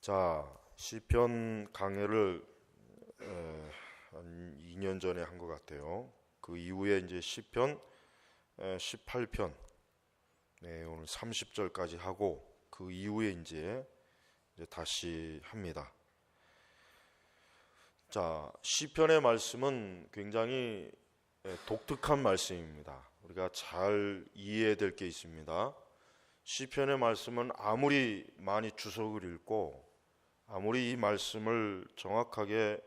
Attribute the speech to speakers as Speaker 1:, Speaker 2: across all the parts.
Speaker 1: 자, 시편 강해를 한 2년 전에 한 것 같아요. 그 이후에 이제 시편 18편, 오늘 30절까지 하고 그 이후에 이제 다시 합니다. 자, 시편의 말씀은 굉장히 독특한 말씀입니다. 우리가 잘 이해해야 될 게 있습니다. 시편의 말씀은 아무리 많이 주석을 읽고 아무리 이 말씀을 정확하게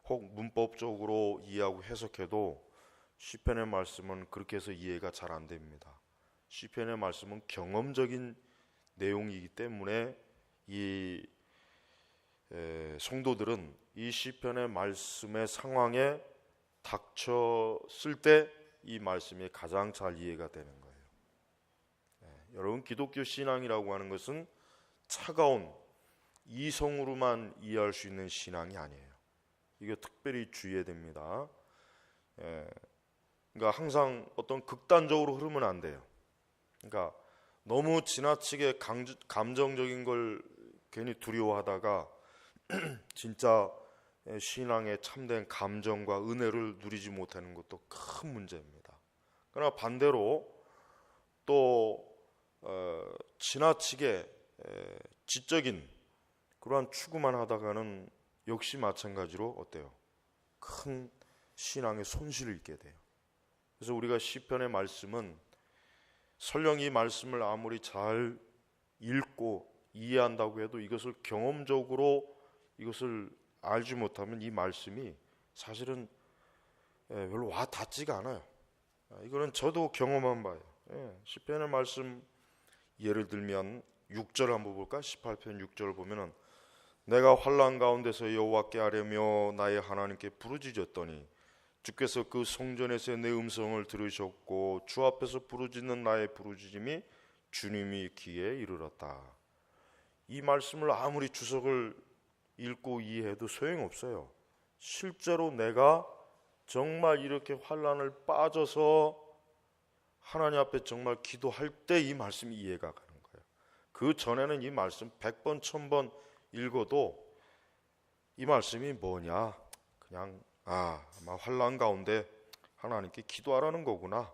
Speaker 1: 혹 문법적으로 이해하고 해석해도 시편의 말씀은 그렇게 해서 이해가 잘 안 됩니다. 시편의 말씀은 경험적인 내용이기 때문에 이 성도들은 이 시편의 말씀의 상황에 닥쳤을 때 이 말씀이 가장 잘 이해가 되는 거예요. 여러분, 기독교 신앙이라고 하는 것은 차가운 이성으로만 이해할 수 있는 신앙이 아니에요. 이게 특별히 주의해야 됩니다. 그러니까 항상 어떤 극단적으로 흐르면 안 돼요. 그러니까 너무 지나치게 감정적인 걸 괜히 두려워하다가 진짜 신앙의 참된 감정과 은혜를 누리지 못하는 것도 큰 문제입니다. 그러나 반대로 또 지나치게 지적인 그러한 추구만 하다가는 역시 마찬가지로 어때요? 큰 신앙의 손실을 입게 돼요. 그래서 우리가 시편의 말씀은 설령 이 말씀을 아무리 잘 읽고 이해한다고 해도 이것을 경험적으로 이것을 알지 못하면 이 말씀이 사실은 별로 와 닿지가 않아요. 이거는 저도 경험한 바예요. 시편의 말씀 예를 들면 6절 한번 볼까? 18편 6절을 보면은 내가 환난 가운데서 여호와께 아뢰며 나의 하나님께 부르짖었더니 주께서 그 성전에서 내 음성을 들으셨고 주 앞에서 부르짖는 나의 부르짖음이 주님의 귀에 이르렀다. 이 말씀을 아무리 주석을 읽고 이해해도 소용없어요. 실제로 내가 정말 이렇게 환난을 빠져서 하나님 앞에 정말 기도할 때 이 말씀이 이해가 가는 거예요. 그 전에는 이 말씀 100번 1000번 읽어도 이 말씀이 뭐냐, 그냥 아마 환난 가운데 하나님께 기도하라는 거구나,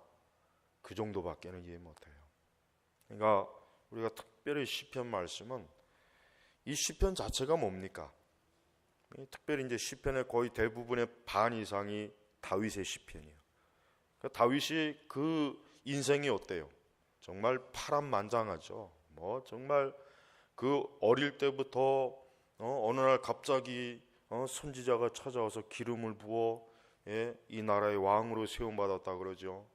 Speaker 1: 그 정도밖에는 이해 못해요. 그러니까 우리가 특별히 시편 말씀은 이 시편 자체가 뭡니까? 특별히 이제 시편의 거의 대부분의 반 이상이 다윗의 시편이에요. 그러니까 다윗이 그 인생이 어때요? 정말 파란만장하죠. 정말 그 어릴 때부터 어느 날 갑자기 선지자가 찾아와서 기름을 부어 이 나라의 왕으로 세움받았다 그러죠.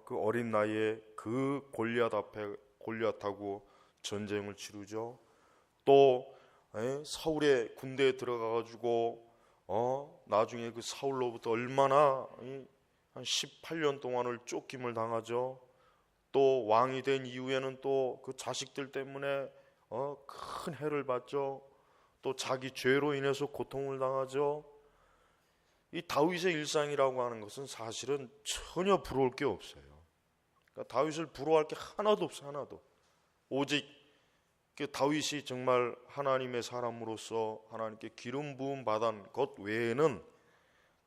Speaker 1: 그 어린 나이에 그 골리앗 앞에 골리앗하고 전쟁을 치르죠. 또 사울의 군대에 들어가가지고 나중에 그 사울로부터 얼마나 한 18년 동안을 쫓김을 당하죠. 또 왕이 된 이후에는 또 그 자식들 때문에 큰 해를 받죠. 또 자기 죄로 인해서 고통을 당하죠. 이 다윗의 일상이라고 하는 것은 사실은 전혀 부러울 게 없어요. 그러니까 다윗을 부러워할 게 하나도 없어요. 하나도. 오직 다윗이 정말 하나님의 사람으로서 하나님께 기름 부음 받은 것 외에는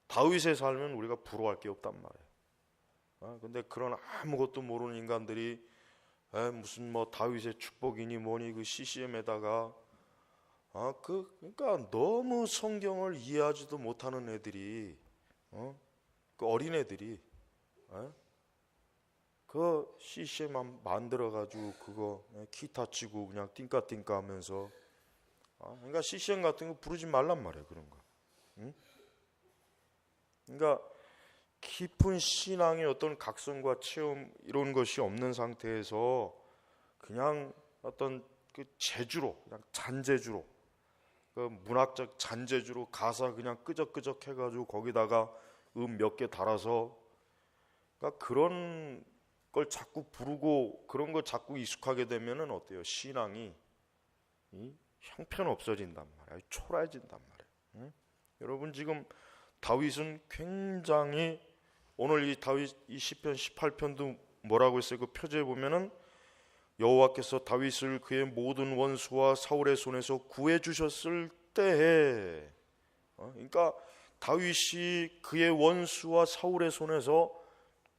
Speaker 1: 다윗의 삶은 우리가 부러워할 게 없단 말이에요. 근데 그런 아무것도 모르는 인간들이 무슨 다윗의 축복이니 뭐니 그 CCM에다가 그러니까 너무 성경을 이해하지도 못하는 애들이 그 어린 애들이 그 CCM 만들어가지고 그거 기타 치고 그냥 띵까띵까 하면서 그러니까 CCM 같은 거 부르지 말란 말이에요. 그런 거. 그러니까 깊은 신앙의 어떤 각성과 체험 이런 것이 없는 상태에서 그냥 어떤 그 재주로, 그냥 잔재주로, 그 문학적 잔재주로 가사 그냥 끄적끄적 해가지고 거기다가 몇 개 달아서 그러니까 그런 걸 자꾸 부르고 그런 거 자꾸 익숙하게 되면은 어때요? 신앙이 형편없어진단 말이에요. 초라해진단 말이에요. 여러분, 지금 다윗은 굉장히 오늘 이 시편 18편도 뭐라고 했어요? 그 표제에 보면은 여호와께서 다윗을 그의 모든 원수와 사울의 손에서 구해 주셨을 때에, 그러니까 다윗이 그의 원수와 사울의 손에서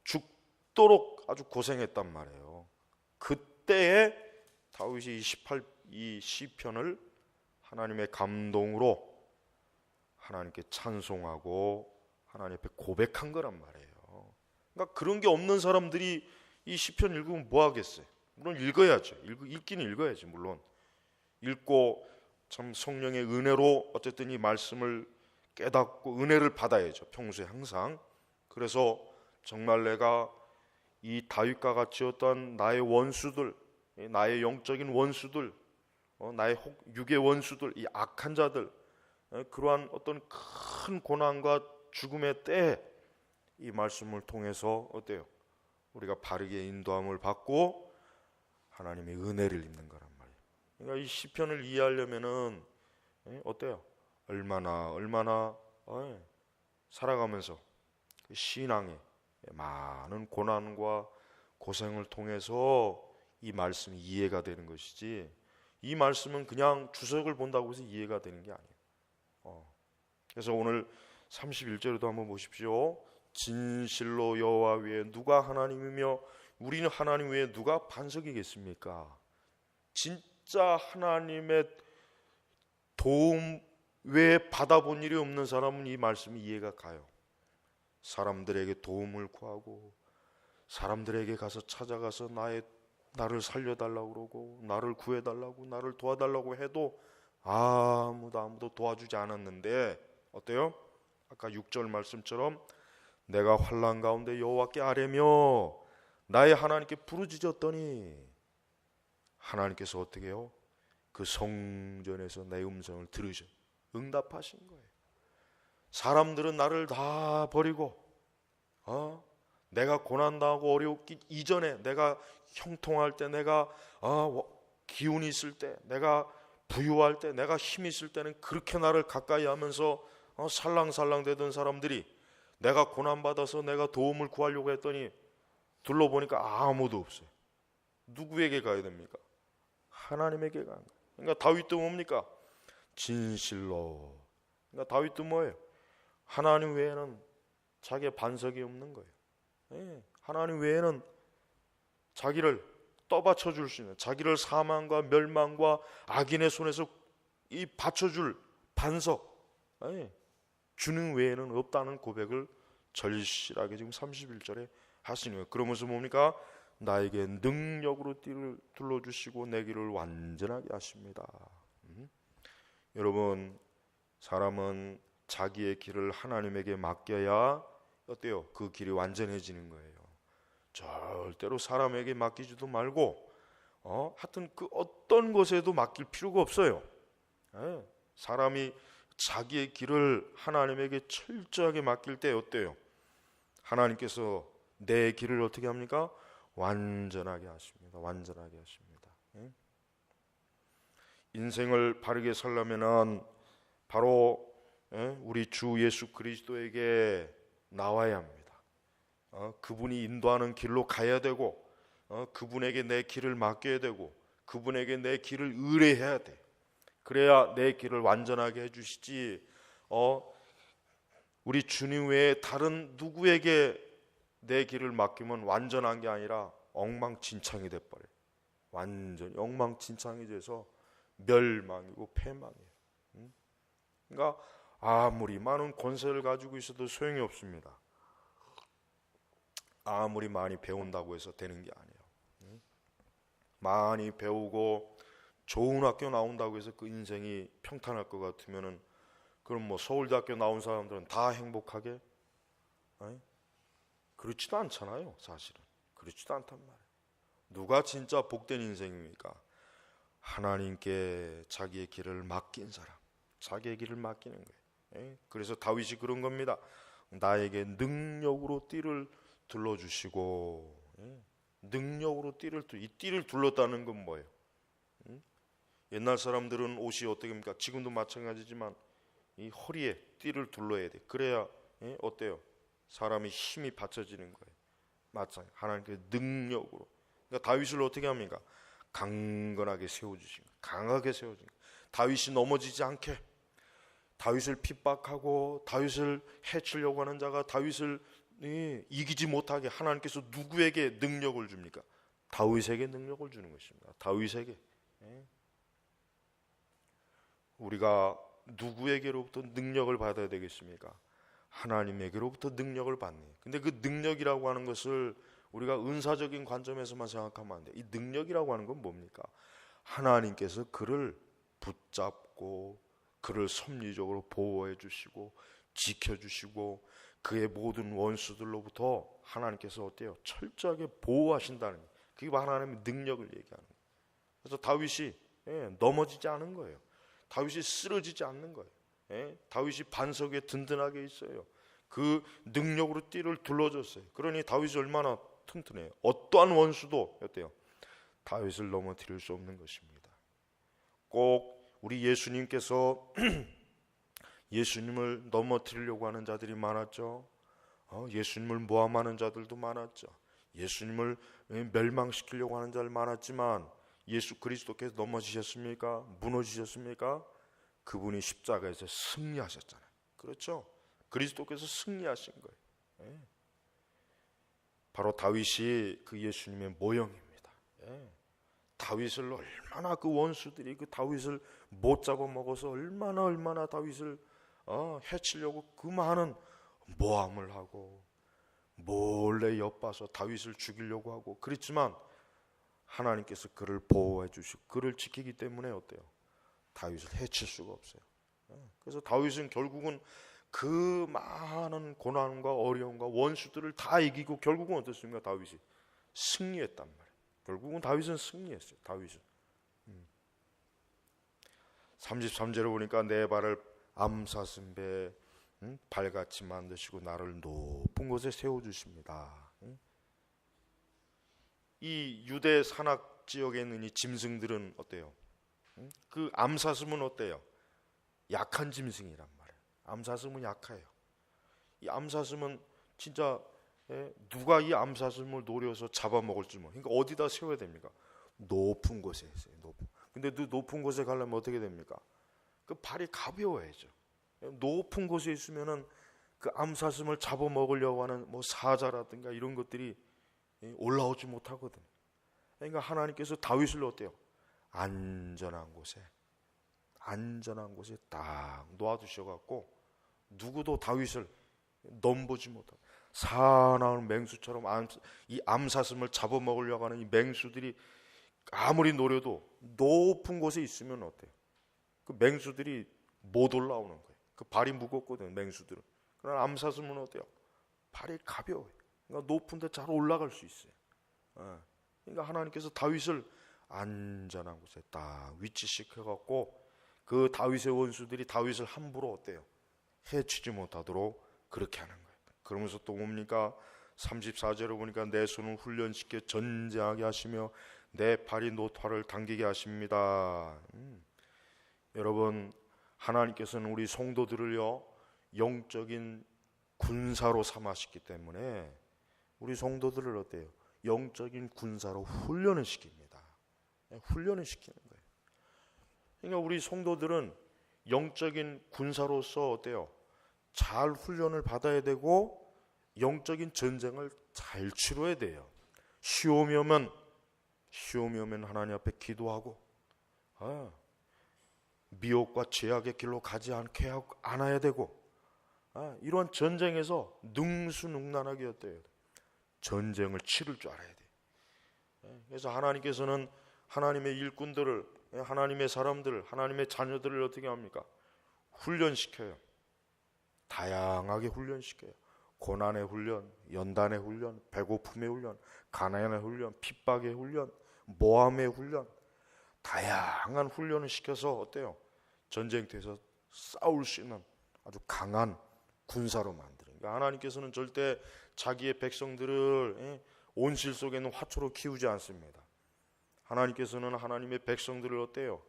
Speaker 1: 죽도록 아주 고생했단 말이에요. 그때에 다윗이 이 시편을 하나님의 감동으로 하나님께 찬송하고 하나님 앞에 고백한 거란 말이에요. 그러니까 그런 게 없는 사람들이 이 시편 읽으면 뭐 하겠어요? 물론 읽어야죠. 읽기는 읽어야지. 물론 읽고 참 성령의 은혜로 어쨌든 이 말씀을 깨닫고 은혜를 받아야죠. 평소에 항상. 그래서 정말 내가 이 다윗과 같이 어떤 나의 원수들, 나의 영적인 원수들, 나의 육의 원수들, 이 악한 자들, 그러한 어떤 큰 고난과 죽음의 때에 이 말씀을 통해서 어때요? 우리가 바르게 인도함을 받고 하나님의 은혜를 입는 거란 말이에요. 그러니까 이 시편을 이해하려면은 어때요? 얼마나 살아가면서 그 신앙의 많은 고난과 고생을 통해서 이 말씀이 이해가 되는 것이지, 이 말씀은 그냥 주석을 본다고 해서 이해가 되는 게 아니에요. 그래서 오늘 31절에도 한번 보십시오. 진실로 여호와 외에 누가 하나님이며 우리는 하나님 외에 누가 반석이겠습니까? 진짜 하나님의 도움 외에 받아본 일이 없는 사람은 이 말씀이 이해가 가요. 사람들에게 도움을 구하고 사람들에게 가서 찾아가서 나를 살려달라고 그러고 나를 구해달라고 나를 도와달라고 해도 아무도 도와주지 않았는데 어때요? 아까 6절 말씀처럼 내가 환난 가운데 여호와께 아뢰며 나의 하나님께 부르짖었더니 하나님께서 어떻게 해요? 그 성전에서 내 음성을 들으셔 응답하신 거예요. 사람들은 나를 다 버리고 내가 고난당하고 어려웠기 이전에, 내가 형통할 때, 내가 기운이 있을 때, 내가 부유할 때, 내가 힘이 있을 때는 그렇게 나를 가까이 하면서 살랑살랑 대던 사람들이 내가 고난받아서 내가 도움을 구하려고 했더니 둘러보니까 아무도 없어요. 누구에게 가야 됩니까? 하나님에게 가는 거예요. 그러니까 다윗도 뭡니까? 진실로. 그러니까 다윗도 뭐예요? 하나님 외에는 자기의 반석이 없는 거예요. 하나님 외에는 자기를 떠받쳐 줄 수 있는, 자기를 사망과 멸망과 악인의 손에서 이 받쳐줄 반석, 주님 외에는 없다는 고백을 절실하게 지금 31절에 하시는 거예요. 그러면서 뭡니까? 나에게 능력으로 띠를 둘러주시고 내 길을 완전하게 하십니다. 여러분, 사람은 자기의 길을 하나님에게 맡겨야 어때요? 그 길이 완전해지는 거예요. 절대로 사람에게 맡기지도 말고 하여튼 그 어떤 것에도 맡길 필요가 없어요. 사람이 자기의 길을 하나님에게 철저하게 맡길 때 어때요? 하나님께서 내 길을 어떻게 합니까? 완전하게 하십니다. 완전하게 하십니다. 인생을 바르게 살려면은 바로 우리 주 예수 그리스도에게 나와야 합니다. 그분이 인도하는 길로 가야 되고 그분에게 내 길을 맡겨야 되고 그분에게 내 길을 의뢰해야 돼. 그래야 내 길을 완전하게 해주시지. 우리 주님 외에 다른 누구에게 내 길을 맡기면 완전한 게 아니라 엉망진창이 돼버려요. 완전히 엉망진창이 돼서 멸망이고 패망이에요. 그러니까 아무리 많은 권세를 가지고 있어도 소용이 없습니다. 아무리 많이 배운다고 해서 되는 게 아니에요. 많이 배우고 좋은 학교 나온다고 해서 그 인생이 평탄할 것 같으면은 그럼 뭐 서울대학교 나온 사람들은 다 행복하게? 그렇지도 않잖아요. 사실은 그렇지도 않단 말이에요. 누가 진짜 복된 인생입니까? 하나님께 자기의 길을 맡긴 사람, 자기의 길을 맡기는 거예요. 그래서 다윗이 그런 겁니다. 나에게 능력으로 띠를 둘러주시고, 능력으로 이 띠를 둘렀다는 건 뭐예요? 옛날 사람들은 옷이 어떻게 합니까? 지금도 마찬가지지만 이 허리에 띠를 둘러야 돼. 그래야 어때요? 사람이 힘이 받쳐지는 거예요. 마찬가지. 하나님께 능력으로. 그러니까 다윗을 어떻게 합니까? 강건하게 세워주신 거예요. 강하게 세워진 거예요. 다윗이 넘어지지 않게, 다윗을 핍박하고 다윗을 해치려고 하는 자가 다윗을 이기지 못하게 하나님께서 누구에게 능력을 줍니까? 다윗에게 능력을 주는 것입니다. 다윗에게. 우리가 누구에게로부터 능력을 받아야 되겠습니까? 하나님에게로부터 능력을 받네. 근데 그 능력이라고 하는 것을 우리가 은사적인 관점에서만 생각하면 안 돼. 이 능력이라고 하는 건 뭡니까? 하나님께서 그를 붙잡고 그를 섭리적으로 보호해 주시고 지켜주시고 그의 모든 원수들로부터 하나님께서 어때요? 철저하게 보호하신다는, 그게 하나님의 능력을 얘기하는 거예요. 그래서 다윗이 넘어지지 않은 거예요. 다윗이 쓰러지지 않는 거예요. 다윗이 반석 위에 든든하게 있어요. 그 능력으로 띠를 둘러줬어요. 그러니 다윗이 얼마나 튼튼해요. 어떠한 원수도 어때요? 다윗을 넘어뜨릴 수 없는 것입니다. 꼭 우리 예수님께서 예수님을 넘어뜨리려고 하는 자들이 많았죠. 예수님을 모함하는 자들도 많았죠. 예수님을 멸망시키려고 하는 자들 많았지만 예수 그리스도께서 넘어지셨습니까? 무너지셨습니까? 그분이 십자가에서 승리하셨잖아요. 그렇죠? 그리스도께서 승리하신 거예요. 바로 다윗이 그 예수님의 모형입니다. 다윗을 얼마나 그 원수들이 그 다윗을 못 잡아먹어서 얼마나 다윗을 해치려고 그 많은 모함을 하고 몰래 엿봐서 다윗을 죽이려고 하고 그랬지만 하나님께서 그를 보호해 주시고 그를 지키기 때문에 어때요? 다윗을 해칠 수가 없어요. 그래서 다윗은 결국은 그 많은 고난과 어려움과 원수들을 다 이기고 결국은 어떻습니까? 다윗이 승리했단 말이에요. 결국은 다윗은 승리했어요. 다윗은 33절에 보니까 내 발을 암사슴배 발같이 만드시고 나를 높은 곳에 세워주십니다. 이 유대 산악 지역에 있는 이 짐승들은 어때요? 그 암사슴은 어때요? 약한 짐승이란 말이에요. 암사슴은 약해요. 이 암사슴은 진짜 누가 이 암사슴을 노려서 잡아먹을지 뭐. 그러니까 어디다 세워야 됩니까? 높은 곳에 있어요. 근데 그 높은 곳에 가려면 어떻게 됩니까? 그 발이 가벼워야죠. 높은 곳에 있으면은 그 암사슴을 잡아먹으려고 하는 뭐 사자라든가 이런 것들이 올라오지 못하거든. 그러니까 하나님께서 다윗을 어때요? 안전한 곳에 딱 놓아두셔갖고 누구도 다윗을 넘보지 못하고 사나운 맹수처럼 이 암사슴을 잡아먹으려고 하는 이 맹수들이 아무리 노려도 높은 곳에 있으면 어때요? 그 맹수들이 못 올라오는 거예요. 그 발이 무겁거든 맹수들은. 그러나 암사슴은 어때요? 발이 가벼워요. 그러니까 높은 데 잘 올라갈 수 있어요. 그러니까 하나님께서 다윗을 안전한 곳에 딱 위치시켜갖고 그 다윗의 원수들이 다윗을 함부로 어때요? 해치지 못하도록 그렇게 하는 거예요. 그러면서 또 뭡니까? 34절에 보니까 내 손을 훈련시켜 전쟁하게 하시며 내 발이 노타를 당기게 하십니다. 여러분, 하나님께서는 우리 성도들을요 영적인 군사로 삼으셨기 때문에 우리 성도들을 어때요? 영적인 군사로 훈련을 시킵니다. 훈련을 시키는 거예요. 그러니까 우리 성도들은 영적인 군사로서 어때요? 잘 훈련을 받아야 되고 영적인 전쟁을 잘 치러야 돼요. 시험이 오면 하나님 앞에 기도하고 미혹과 죄악의 길로 가지 않게 안아야 되고 이러한 전쟁에서 능수능란하게 어때요? 전쟁을 치를 줄 알아야 돼요. 그래서 하나님께서는 하나님의 일꾼들을, 하나님의 사람들을, 하나님의 자녀들을 어떻게 합니까? 훈련시켜요. 다양하게 훈련시켜요. 고난의 훈련, 연단의 훈련, 배고픔의 훈련, 가난의 훈련, 핍박의 훈련, 모함의 훈련, 다양한 훈련을 시켜서 어때요? 전쟁터에서 싸울 수 있는 아주 강한 군사로 만드는. 그러니까 하나님께서는 절대 자기의 백성들을 온실 속에 있는 화초로 키우지 않습니다. 하나님께서는 하나님의 백성들을 어때요?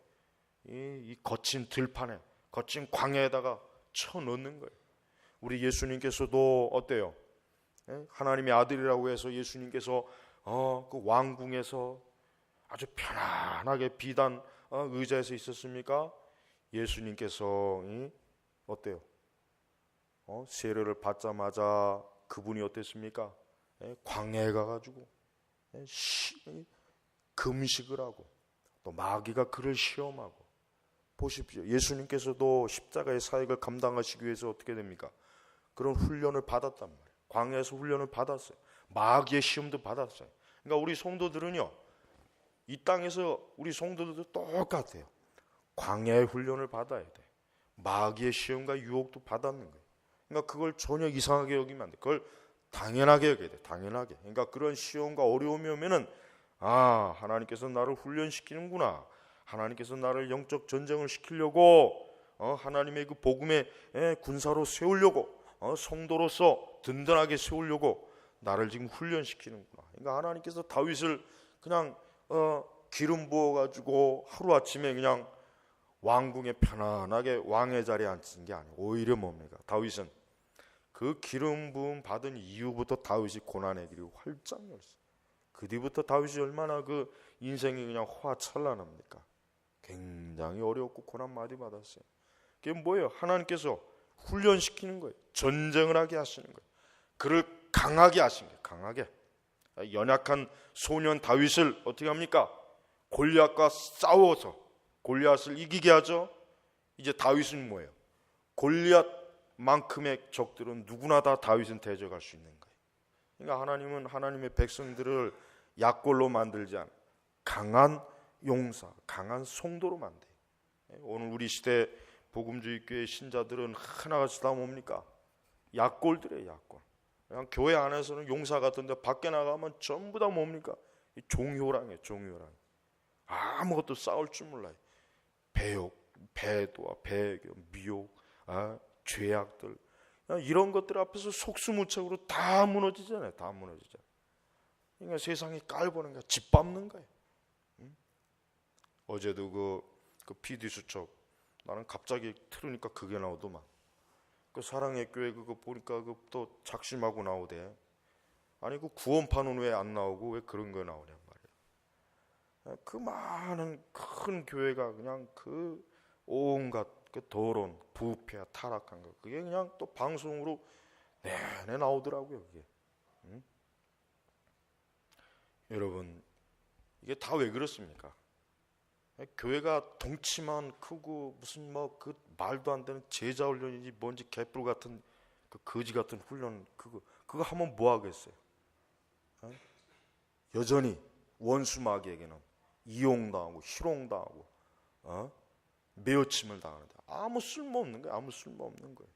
Speaker 1: 이 거친 들판에, 거친 광야에다가 쳐넣는 거예요. 우리 예수님께서도 어때요? 하나님의 아들이라고 해서 예수님께서 그 왕궁에서 아주 편안하게 비단 의자에서 있었습니까? 예수님께서 어때요? 세례를 받자마자 그분이 어땠습니까? 광야에 가가지고 금식을 하고 또 마귀가 그를 시험하고, 보십시오. 예수님께서도 십자가의 사역을 감당하시기 위해서 어떻게 됩니까? 그런 훈련을 받았단 말이에요. 광야에서 훈련을 받았어요. 마귀의 시험도 받았어요. 그러니까 우리 성도들은요, 이 땅에서 우리 성도들도 똑같아요. 광야의 훈련을 받아야 돼. 마귀의 시험과 유혹도 받았는 거예요. 그러니까 그걸 전혀 이상하게 여기면 안 돼. 그걸 당연하게 여겨야 돼. 당연하게. 그러니까 그런 시험과 어려움이 오면은, 하나님께서 나를 훈련시키는구나. 하나님께서 나를 영적 전쟁을 시키려고 하나님의 그 복음의 군사로 세우려고, 성도로서 든든하게 세우려고 나를 지금 훈련시키는구나. 그러니까 하나님께서 다윗을 그냥 기름 부어가지고 하루아침에 그냥 왕궁에 편안하게 왕의 자리에 앉힌 게 아니에요. 오히려 뭡니까? 다윗은 그 기름 부음 받은 이후부터 다윗이 고난의 길이 활짝 열었어요. 그 뒤부터 다윗이 얼마나 그 인생이 그냥 화찬란합니까? 굉장히 어렵고 고난 많이 받았어요. 그게 뭐예요? 하나님께서 훈련시키는 거예요. 전쟁을 하게 하시는 거예요. 그를 강하게 하신 거예요. 강하게. 연약한 소년 다윗을 어떻게 합니까? 골리앗과 싸워서 골리앗을 이기게 하죠. 이제 다윗은 뭐예요? 골리앗만큼의 적들은 누구나 다 다윗은 대적할 수 있는 거예요. 그러니까 하나님은 하나님의 백성들을 약골로 만들지 않아요. 강한 용사, 강한 성도로 만들어요. 오늘 우리 시대 복음주의 교회 신자들은 하나같이 다 뭡니까? 약골들이에요. 약골. 그냥 교회 안에서는 용사 같은데 밖에 나가면 전부 다 뭡니까? 종효랑이에요. 종효랑. 아무것도 싸울 줄 몰라요. 배도와 배교, 미혹, 죄악들, 이런 것들 앞에서 속수무책으로 다 무너지잖아요. 다 무너지잖아요. 그러니까 세상이 깔보는 거야. 짓밟는 거예요. 어제도 그 PD 수첩 나는 갑자기 틀으니까 그게 나오더만. 그 사랑의 교회 그거 보니까 그 또 작심하고 나오대. 아니 그 구원파는 왜 안 나오고 왜 그런 거 나오냔 말이야. 그 많은 큰 교회가 그냥 그 온갖 그 더러운 부패 타락한 거 그게 그냥 또 방송으로 내내 나오더라고요. 그게. 여러분 이게 다 왜 그렇습니까? 교회가 덩치만 크고 무슨 뭐 그 말도 안 되는 제자 훈련인지 뭔지 개뿔 같은 그 거지 같은 훈련 그거 하면 뭐 하겠어요? 여전히 원수 마귀에게는 이용당하고 희롱당하고 매어침을 당하는데 아무 쓸모없는 거예요. 아무 쓸모없는 거예요.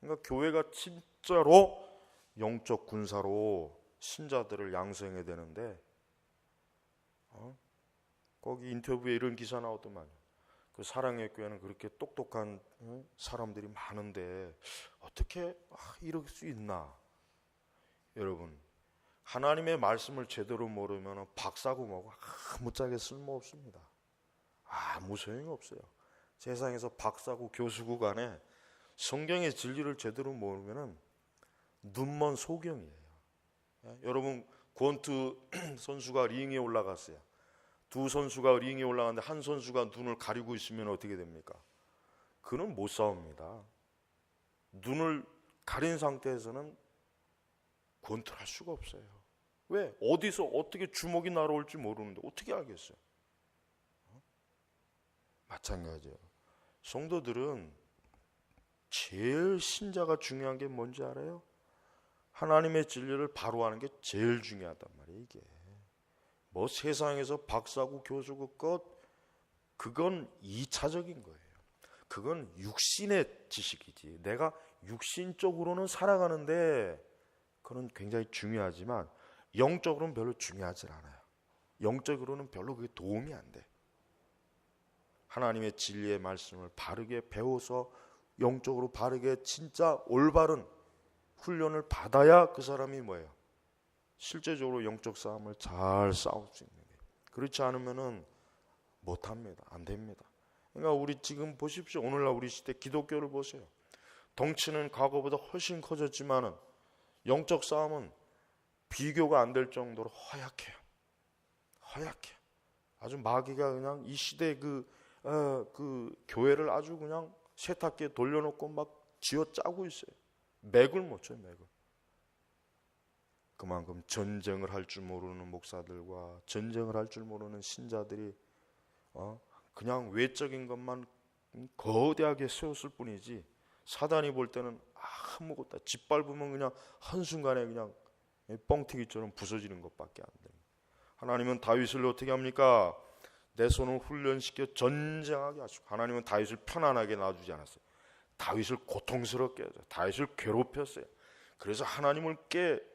Speaker 1: 그러니까 교회가 진짜로 영적 군사로 신자들을 양성해야 되는데 거기 인터뷰에 이런 기사 나오더만요. 그 사랑의 교회는 그렇게 똑똑한 사람들이 많은데 어떻게 이럴 수 있나? 여러분 하나님의 말씀을 제대로 모르면 박사고 뭐고 아무짝에 쓸모없습니다. 아무 소용이 없어요. 세상에서 박사고 교수고 간에 성경의 진리를 제대로 모르면 눈먼 소경이에요. 여러분 권투 선수가 링에 올라갔어요. 두 선수가 링에 올라갔는데 한 선수가 눈을 가리고 있으면 어떻게 됩니까? 그는 못 싸웁니다. 눈을 가린 상태에서는 권투를 할 수가 없어요. 왜? 어디서 어떻게 주먹이 날아올지 모르는데 어떻게 알겠어요? 마찬가지예요. 성도들은 제일 신자가 중요한 게 뭔지 알아요? 하나님의 진리를 바로 하는 게 제일 중요하단 말이에요. 이게 뭐 세상에서 박사고 교수고 그건 2차적인 거예요. 그건 육신의 지식이지. 내가 육신적으로는 살아가는데 그건 굉장히 중요하지만 영적으로는 별로 중요하지 않아요. 영적으로는 별로 그게 도움이 안 돼. 하나님의 진리의 말씀을 바르게 배워서 영적으로 바르게 진짜 올바른 훈련을 받아야 그 사람이 뭐예요? 실제적으로 영적 싸움을 잘 싸울 수 있는 거예요. 그렇지 않으면은 못합니다. 안 됩니다. 그러니까 우리 지금 보십시오. 오늘날 우리 시대 기독교를 보세요. 덩치는 과거보다 훨씬 커졌지만은 영적 싸움은 비교가 안 될 정도로 허약해요. 허약해요. 아주 마귀가 그냥 이 시대 그 교회를 아주 그냥 세탁기에 돌려놓고 막 쥐어짜고 있어요. 맥을 못 쳐요, 맥을. 그만큼 전쟁을 할 줄 모르는 목사들과 전쟁을 할 줄 모르는 신자들이 그냥 외적인 것만 거대하게 세웠을 뿐이지 사단이 볼 때는 아무것도 짓밟으면 그냥 한순간에 그냥 뻥튀기처럼 부서지는 것밖에 안 됩니다. 하나님은 다윗을 어떻게 합니까? 내 손을 훈련시켜 전쟁하게 하시고, 하나님은 다윗을 편안하게 놔두지 않았어요. 다윗을 고통스럽게 했어요. 다윗을 괴롭혔어요. 그래서 하나님을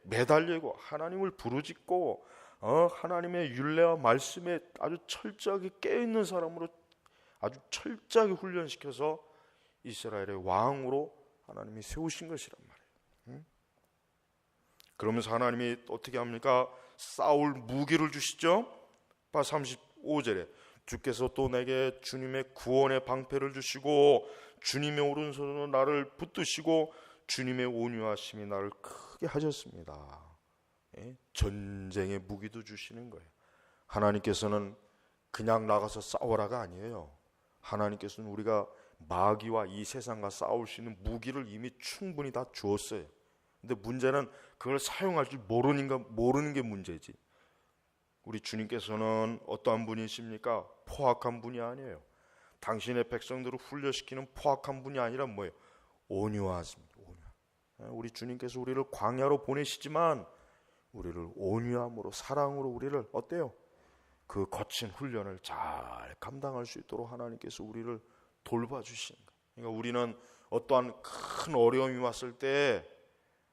Speaker 1: 매달리고 하나님을 부르짖고 하나님의 율례와 말씀에 아주 철저하게 깨어있는 사람으로 아주 철저하게 훈련시켜서 이스라엘의 왕으로 하나님이 세우신 것이란 말이에요. 그러면서 하나님이 어떻게 합니까? 싸울 무기를 주시죠. 35절에 주께서 또 내게 주님의 구원의 방패를 주시고 주님의 오른손으로 나를 붙드시고 주님의 온유하심이 나를 크게 하셨습니다. 전쟁의 무기도 주시는 거예요. 하나님께서는 그냥 나가서 싸워라가 아니에요. 하나님께서는 우리가 마귀와 이 세상과 싸울 수 있는 무기를 이미 충분히 다 주었어요. 근데 문제는 그걸 사용할 줄 모르는 게 문제지. 우리 주님께서는 어떠한 분이십니까? 포악한 분이 아니에요. 당신의 백성들을 훈련시키는 포악한 분이 아니라 뭐예요? 온유하십니다. 우리 주님께서 우리를 광야로 보내시지만 우리를 온유함으로 사랑으로 우리를 어때요? 그 거친 훈련을 잘 감당할 수 있도록 하나님께서 우리를 돌봐주시는 거예요. 그러니까 우리는 어떠한 큰 어려움이 왔을 때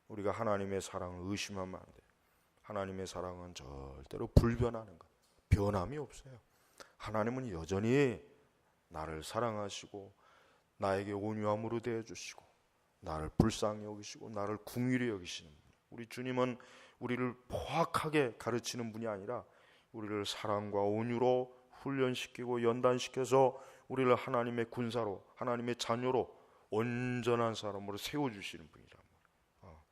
Speaker 1: 우리가 하나님의 사랑을 의심하면 안 돼요. 하나님의 사랑은 절대로 불변하는 것, 변함이 없어요. 하나님은 여전히 나를 사랑하시고 나에게 온유함으로 대해주시고 나를 불쌍히 여기시고 나를 긍휼히 여기시는 분. 우리 주님은 우리를 포악하게 가르치는 분이 아니라 우리를 사랑과 온유로 훈련시키고 연단시켜서 우리를 하나님의 군사로, 하나님의 자녀로 온전한 사람으로 세워주시는 분이란 말이에요.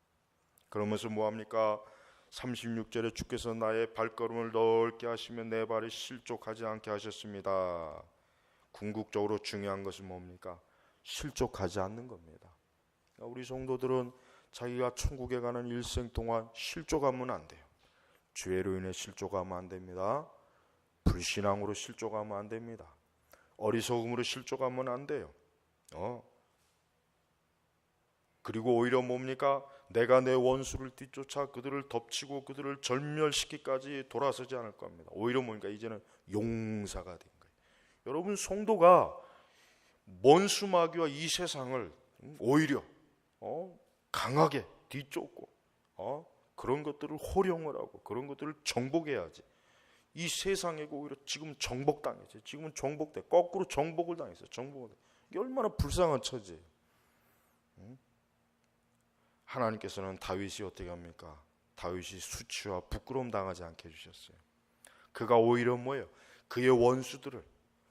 Speaker 1: 그러면서 뭐합니까? 36절에 주께서 나의 발걸음을 넓게 하시며 내 발이 실족하지 않게 하셨습니다. 궁극적으로 중요한 것은 뭡니까? 실족하지 않는 겁니다. 우리 성도들은 자기가 천국에 가는 일생 동안 실족하면 안 돼요. 죄로 인해 실족하면 안 됩니다. 불신앙으로 실족하면 안 됩니다. 어리석음으로 실족하면 안 돼요. 그리고 오히려 뭡니까? 내가 내 원수를 뒤쫓아 그들을 덮치고 그들을 절멸시키기까지 돌아서지 않을 겁니다. 오히려 뭡니까? 이제는 용사가 된 거예요. 여러분, 성도가 원수 마귀와 이 세상을 오히려 강하게 뒤쫓고 그런 것들을 호령을 하고 그런 것들을 정복해야지. 이 세상에 오히려 지금 정복당했어요. 지금은 정복돼. 거꾸로 정복을 당했어요. 이게 얼마나 불쌍한 처지예요. 하나님께서는 다윗이 어떻게 합니까? 다윗이 수치와 부끄러움 당하지 않게 해주셨어요. 그가 오히려 뭐예요? 그의 원수들을,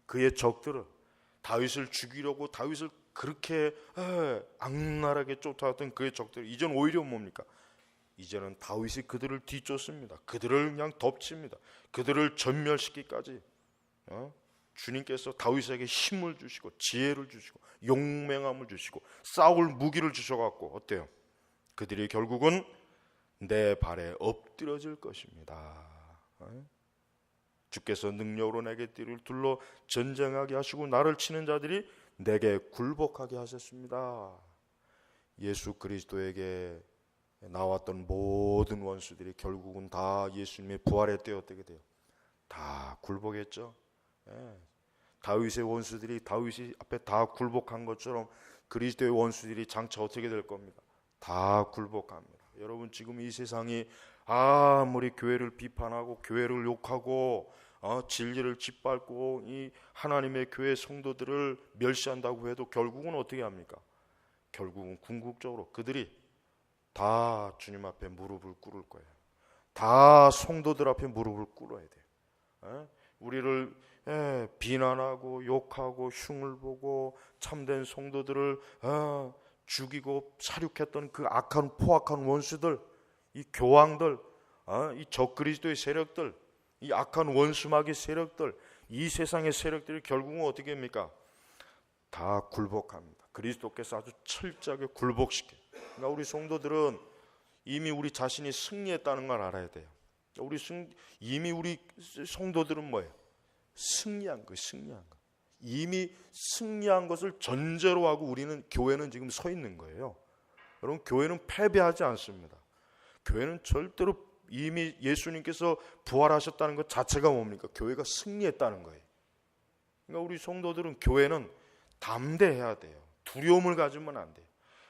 Speaker 1: 그의 적들을, 다윗을 죽이려고 다윗을 그렇게 악랄하게 쫓아왔던 그의 적들, 이제는 오히려 뭡니까? 이제는 다윗이 그들을 뒤쫓습니다. 그들을 그냥 덮칩니다. 그들을 전멸시키기까지 주님께서 다윗에게 힘을 주시고 지혜를 주시고 용맹함을 주시고 싸울 무기를 주셔갖고 어때요? 그들이 결국은 내 발에 엎드려질 것입니다. 주께서 능력으로 내게 띠를 둘러 전쟁하게 하시고 나를 치는 자들이 내게 굴복하게 하셨습니다. 예수 그리스도에게 나왔던 모든 원수들이 결국은 다 예수님의 부활의 때 어떻게 돼요? 다 굴복했죠. 다윗의 원수들이 다윗이 앞에 다 굴복한 것처럼 그리스도의 원수들이 장차 어떻게 될 겁니까? 다 굴복합니다. 여러분, 지금 이 세상이 아무리 교회를 비판하고 교회를 욕하고 진리를 짓밟고 이 하나님의 교회 성도들을 멸시한다고 해도 결국은 어떻게 합니까? 결국은 궁극적으로 그들이 다 주님 앞에 무릎을 꿇을 거예요. 다 성도들 앞에 무릎을 꿇어야 돼요. 우리를 비난하고 욕하고 흉을 보고 참된 성도들을 죽이고 살육했던 그 악한 포악한 원수들, 이 교황들, 이 적그리스도의 세력들, 이 악한 원수마귀 세력들, 이 세상의 세력들이 결국은 어떻게 합니까? 다 굴복합니다. 그리스도께서 아주 철저하게 굴복시켜요. 그러니까 우리 성도들은 이미 우리 자신이 승리했다는 걸 알아야 돼요. 이미 우리 성도들은 뭐예요? 승리한 거예요. 승리한 거. 이미 승리한 것을 전제로 하고 우리는, 교회는 지금 서 있는 거예요. 여러분, 교회는 패배하지 않습니다. 교회는 절대로 이미 예수님께서 부활하셨다는 것 자체가 뭡니까? 교회가 승리했다는 거예요. 그러니까 우리 성도들은, 교회는 담대해야 돼요. 두려움을 가지면 안 돼요.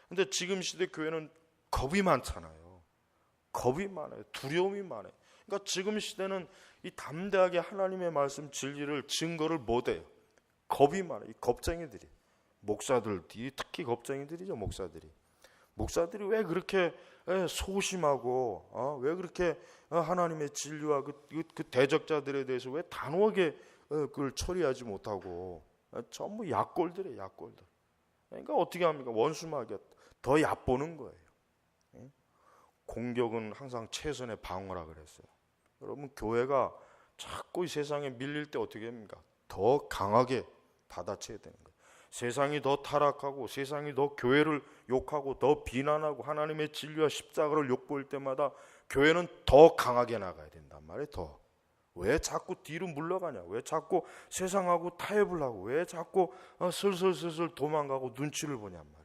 Speaker 1: 근데 지금 시대 교회는 겁이 많잖아요. 겁이 많아요. 두려움이 많아요. 그러니까 지금 시대는 이 담대하게 하나님의 말씀 진리를, 증거를 못해요. 겁이 많아요. 이 겁쟁이들이, 목사들이 특히 겁쟁이들이죠. 목사들이 왜 그렇게 소심하고 왜 그렇게 하나님의 진리와 그 대적자들에 대해서 왜 단호하게 그걸 처리하지 못하고 전부 약골들이에요. 약골들. 그러니까 어떻게 합니까? 원수마귀가 더 얕보는 거예요. 공격은 항상 최선의 방어라 그랬어요. 여러분, 교회가 자꾸 이 세상에 밀릴 때 어떻게 합니까? 더 강하게 받아쳐야 되는 거예요. 세상이 더 타락하고, 세상이 더 교회를 욕하고, 더 비난하고, 하나님의 진리와 십자가를 욕보일 때마다 교회는 더 강하게 나가야 된단 말이에요. 더. 왜 자꾸 뒤로 물러가냐? 왜 자꾸 세상하고 타협을 하고, 왜 자꾸 슬슬 도망가고 눈치를 보냔 말이에요.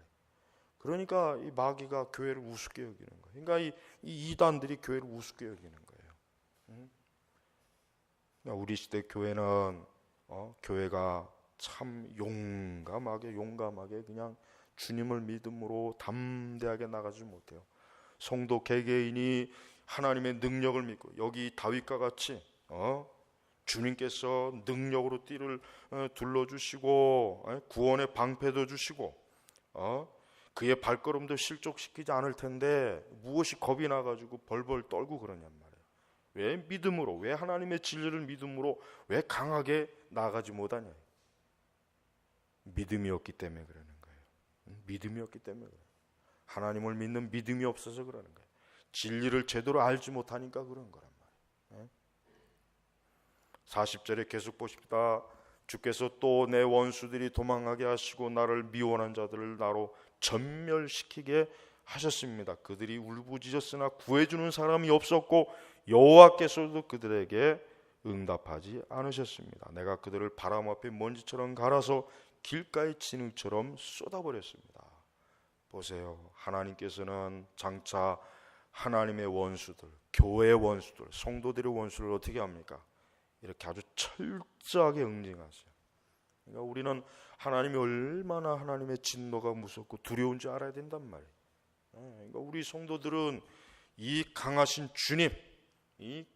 Speaker 1: 그러니까 이 마귀가 교회를 우습게 여기는 거예요. 그러니까 이 이단들이 교회를 우습게 여기는 거예요. 그러니까 우리 시대 교회는 교회가 참 용감하게 그냥 주님을 믿음으로 담대하게 나가지 못해요. 성도 개개인이 하나님의 능력을 믿고, 여기 다윗과 같이 주님께서 능력으로 띠를 둘러주시고 구원의 방패도 주시고 그의 발걸음도 실족시키지 않을 텐데 무엇이 겁이 나가지고 벌벌 떨고 그러냔 말이에요. 왜 믿음으로, 왜 하나님의 진리를 믿음으로 왜 강하게 나가지 못하냐? 믿음이 없기 때문에 그러는 거예요. 믿음이 없기 때문에 그래요. 하나님을 믿는 믿음이 없어서 그러는 거예요. 진리를 제대로 알지 못하니까 그런 거란 말이에요. 40절에 계속 보십시다. 주께서 또 내 원수들이 도망하게 하시고 나를 미워하는 자들을 나로 전멸시키게 하셨습니다. 그들이 울부짖었으나 구해주는 사람이 없었고 여호와께서도 그들에게 응답하지 않으셨습니다. 내가 그들을 바람 앞에 먼지처럼 갈아서 길가의 진흙처럼 쏟아버렸습니다. 보세요. 하나님께서는 장차 하나님의 원수들, 교회의 원수들, 성도들의 원수를 어떻게 합니까? 이렇게 아주 철저하게 응징하세요. 그러니까 우리는 하나님이 얼마나 하나님의 진노가 무섭고 두려운지 알아야 된단 말이에요. 그러니까 우리 성도들은 이 강하신 주님, 이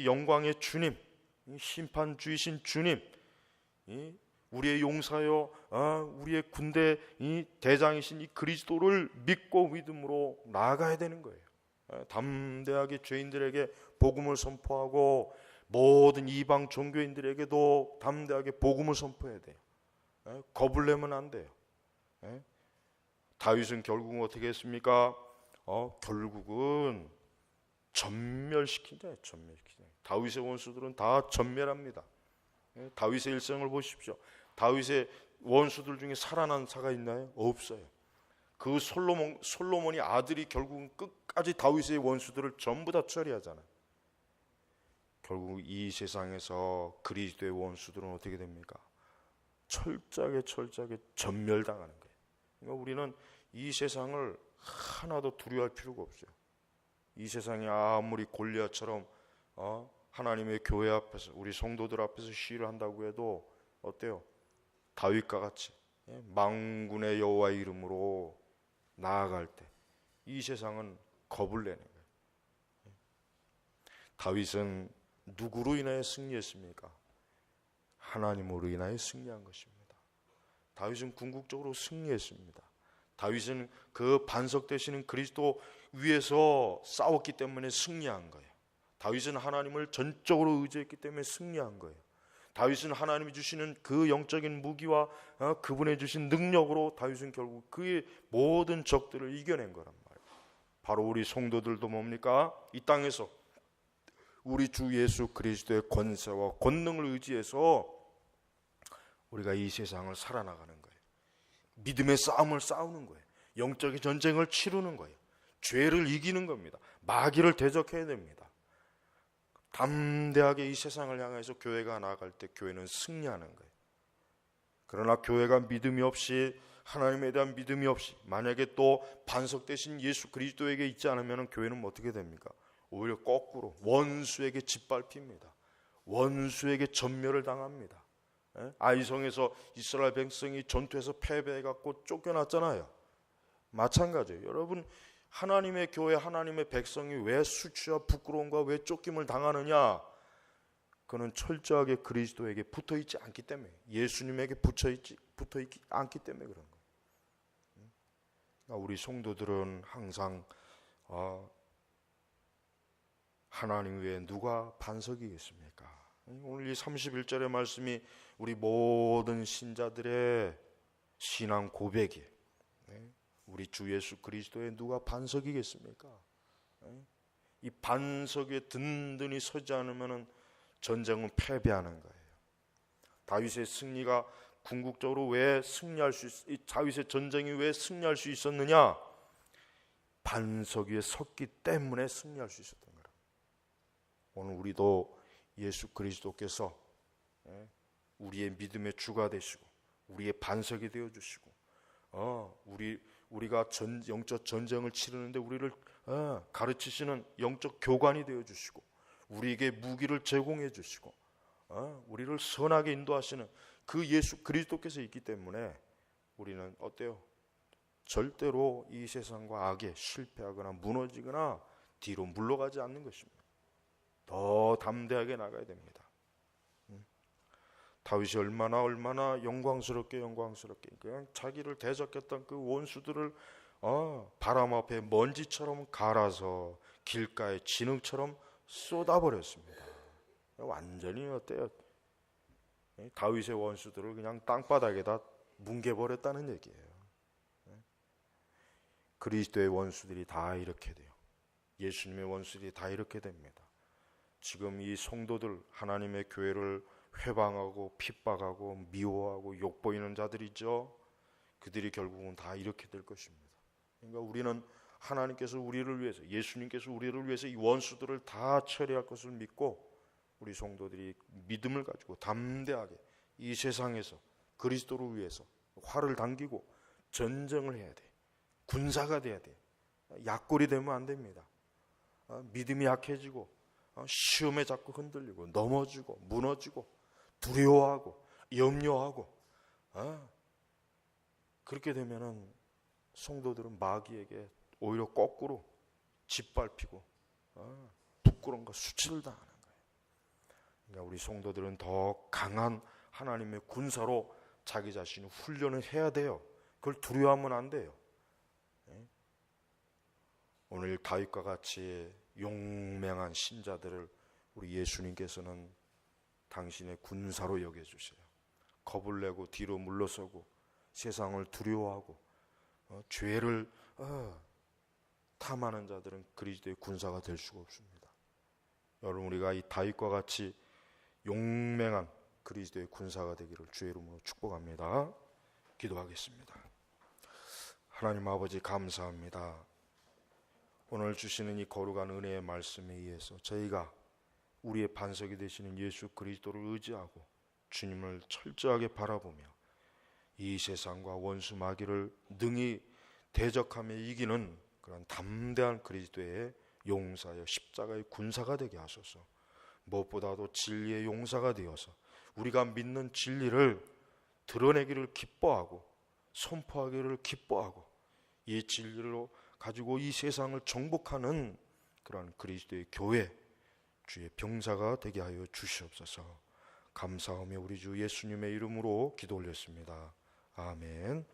Speaker 1: 영광의 주님, 이 심판주이신 주님, 우리의 용사여, 우리의 군대 이 대장이신 이 그리스도를 믿고 믿음으로 나아가야 되는 거예요. 담대하게 죄인들에게 복음을 선포하고 모든 이방 종교인들에게도 담대하게 복음을 선포해야 돼요. 겁을 내면 안 돼요. 다윗은 결국은 어떻게 했습니까? 결국은 전멸시킨 자예요. 다윗의 원수들은 다 전멸합니다. 다윗의 일생을 보십시오. 다윗의 원수들 중에 살아난 자가 있나요? 없어요. 그 솔로몬이 아들이 결국은 끝까지 다윗의 원수들을 전부 다 처리하잖아요. 결국 이 세상에서 그리스도의 원수들은 어떻게 됩니까? 철저하게 전멸당하는 거예요. 그러니까 우리는 이 세상을 하나도 두려워할 필요가 없어요. 이 세상이 아무리 골리앗처럼 하나님의 교회 앞에서, 우리 성도들 앞에서 시위를 한다고 해도 어때요? 다윗과 같이 만군의 여호와의 이름으로 나아갈 때 이 세상은 겁을 내는 거예요. 다윗은 누구로 인하여 승리했습니까? 하나님으로 인하여 승리한 것입니다. 다윗은 궁극적으로 승리했습니다. 다윗은 그 반석 되시는 그리스도 위에서 싸웠기 때문에 승리한 거예요. 다윗은 하나님을 전적으로 의지했기 때문에 승리한 거예요. 다윗은 하나님이 주시는 그 영적인 무기와 그분의 주신 능력으로 다윗은 결국 그의 모든 적들을 이겨낸 거란 말이에요. 바로 우리 성도들도 뭡니까? 이 땅에서 우리 주 예수 그리스도의 권세와 권능을 의지해서 우리가 이 세상을 살아나가는 거예요. 믿음의 싸움을 싸우는 거예요. 영적인 전쟁을 치르는 거예요. 죄를 이기는 겁니다. 마귀를 대적해야 됩니다. 담대하게 이 세상을 향해서 교회가 나아갈 때 교회는 승리하는 거예요. 그러나 교회가 믿음이 없이, 하나님에 대한 믿음이 없이, 만약에 또 반석 대신 예수 그리스도에게 있지 않으면 교회는 어떻게 됩니까? 오히려 거꾸로 원수에게 짓밟힙니다. 원수에게 전멸을 당합니다. 아이성에서 이스라엘 백성이 전투에서 패배해갖고 쫓겨났잖아요. 마찬가지예요. 여러분, 하나님의 교회, 하나님의 백성이 왜 수치와 부끄러움과 왜 쫓김을 당하느냐? 그는 철저하게 그리스도에게 붙어있지 않기 때문에, 예수님에게 붙어있지 않기 때문에 그런 거예요. 우리 성도들은 항상 하나님 외에 누가 반석이겠습니까? 오늘 이 31절의 말씀이 우리 모든 신자들의 신앙 고백이에요. 우리 주 예수 그리스도의 누가 반석이겠습니까? 이 반석 위에 든든히 서지 않으면 전쟁은 패배하는 거예요. 다윗의 승리가 궁극적으로 왜 승리할 수 다윗의 전쟁이 왜 승리할 수 있었느냐? 반석 위에 섰기 때문에 승리할 수 있었던 거라. 오늘 우리도 예수 그리스도께서 우리의 믿음의 주가 되시고 우리의 반석이 되어 주시고 우리가 영적 전쟁을 치르는데 우리를 가르치시는 영적 교관이 되어 주시고 우리에게 무기를 제공해 주시고 우리를 선하게 인도하시는 그 예수 그리스도께서 있기 때문에 우리는 어때요? 절대로 이 세상과 악에 실패하거나 무너지거나 뒤로 물러가지 않는 것입니다. 더 담대하게 나가야 됩니다. 다윗이 얼마나 영광스럽게 그냥 자기를 대적했던 그 원수들을 바람 앞에 먼지처럼 갈아서 길가에 진흙처럼 쏟아버렸습니다. 완전히 어때요? 다윗의 원수들을 그냥 땅바닥에다 뭉개버렸다는 얘기예요. 그리스도의 원수들이 다 이렇게 돼요. 예수님의 원수들이 다 이렇게 됩니다. 지금 이 성도들, 하나님의 교회를 회방하고 핍박하고 미워하고 욕보이는 자들이죠. 그들이 결국은 다 이렇게 될 것입니다. 그러니까 우리는 하나님께서 우리를 위해서, 예수님께서 우리를 위해서 이 원수들을 다 처리할 것을 믿고 우리 성도들이 믿음을 가지고 담대하게 이 세상에서 그리스도를 위해서 활을 당기고 전쟁을 해야 돼. 군사가 돼야 돼. 약골이 되면 안 됩니다. 믿음이 약해지고 시험에 자꾸 흔들리고 넘어지고 무너지고 두려워하고 염려하고 그렇게 되면은 성도들은 마귀에게 오히려 거꾸로 짓밟히고 부끄러움과 수치를 당하는 거예요. 그러니까 우리 성도들은 더 강한 하나님의 군사로 자기 자신을 훈련을 해야 돼요. 그걸 두려워하면 안 돼요. 오늘 다윗과 같이 용맹한 신자들을 우리 예수님께서는 당신의 군사로 여겨주세요. 겁을 내고 뒤로 물러서고 세상을 두려워하고 죄를 탐하는 자들은 그리스도의 군사가 될 수가 없습니다. 여러분, 우리가 이 다윗과 같이 용맹한 그리스도의 군사가 되기를 주의 이름으로 축복합니다. 기도하겠습니다. 하나님 아버지, 감사합니다. 오늘 주시는 이 거룩한 은혜의 말씀에 의해서 저희가 우리의 반석이 되시는 예수 그리스도를 의지하고 주님을 철저하게 바라보며 이 세상과 원수 마귀를 능히 대적하며 이기는 그런 담대한 그리스도의 용사여 십자가의 군사가 되게 하소서. 무엇보다도 진리의 용사가 되어서 우리가 믿는 진리를 드러내기를 기뻐하고 선포하기를 기뻐하고 이 진리로 가지고 이 세상을 정복하는 그러한 그리스도의 교회, 주의 병사가 되게 하여 주시옵소서. 감사하며 우리 주 예수님의 이름으로 기도 올렸습니다. 아멘.